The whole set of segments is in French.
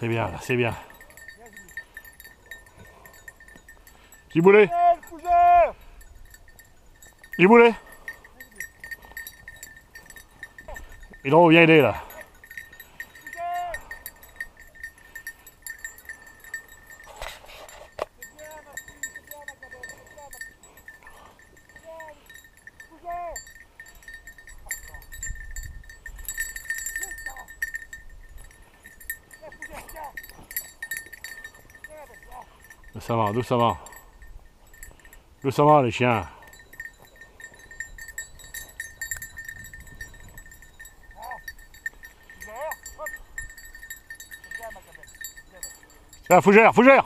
C'est bien, là, c'est bien. Giboulé. Giboulé. Il revient aider là. Doucement, doucement. Doucement les chiens. Tiens, fougère, fougère.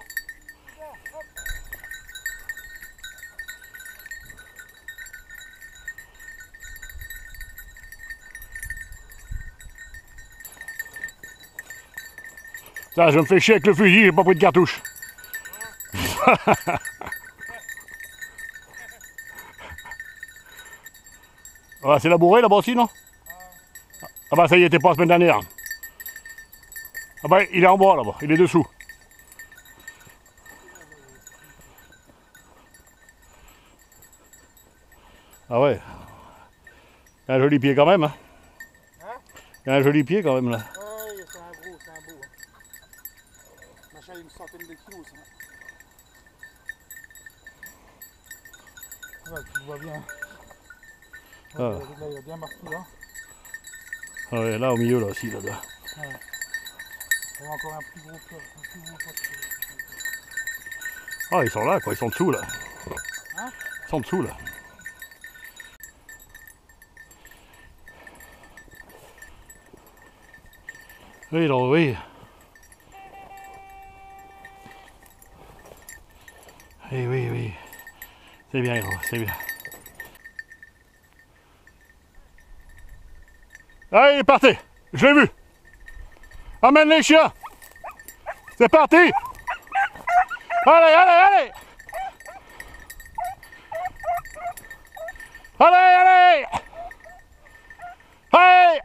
Ça, je me fais chier avec le fusil, j'ai pas pris de cartouche. Ah, c'est labouré là-bas aussi, non? Ah bah ça y était pas la semaine dernière. Ah bah il est en bas là-bas, il est dessous. Ah ouais. Il a un joli pied quand même. Hein. Il a un joli pied quand même là. Ouais, c'est un gros, c'est un beau. Hein. Machin, il y a une centaine de kilos. Ça. Ouais, tu vois bien. Ouais, là, il a bien marqué là. Ah ouais, là au milieu là aussi là-dedans. Ouais. Il y a encore un plus gros poids. Ah ils sont là quoi, ils sont dessous là. Hein? Ils sont dessous là. Oui, donc oui. Oui, oui, oui. C'est bien, gros, c'est bien. Ah, il est parti. Je l'ai vu. Amène les chiens. C'est parti. Allez, allez, allez. Allez, allez. Allez.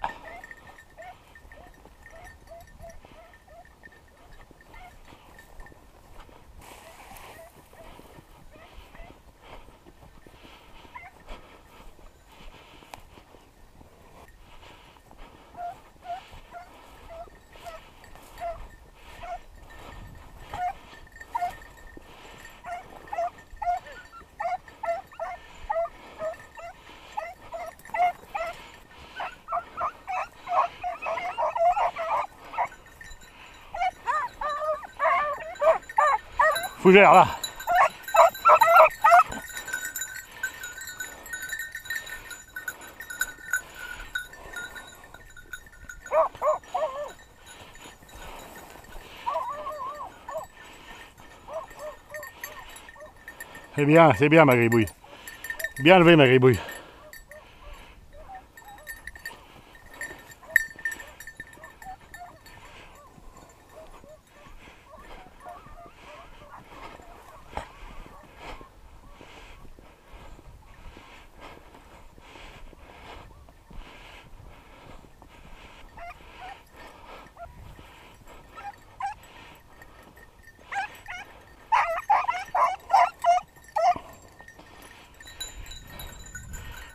Fougère là. C'est bien ma gribouille. Bien levé ma gribouille.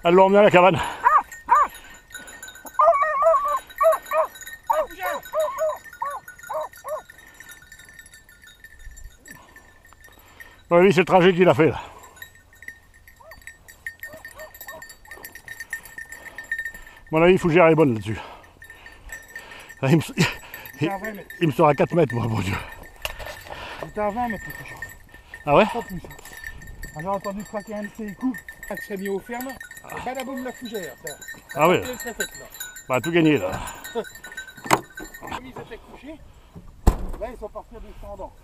Elle l'a emmené à la cabane. Ouais, lui, c'est le trajet qu'il a fait là. À mon avis, Fougère est bonne là-dessus. Là, il me sort à 4 mètres, moi, mon Dieu. Il était à 20 mètres. Ah ouais? Pas plus. J'ai entendu craquer un de ses coups. Il s'est mis au ferme. Et badaboum la fougère. Ah ouais? Faite, là. Bah, tout gagné là. Comme ils étaient couchés, là ils sont partis descendants.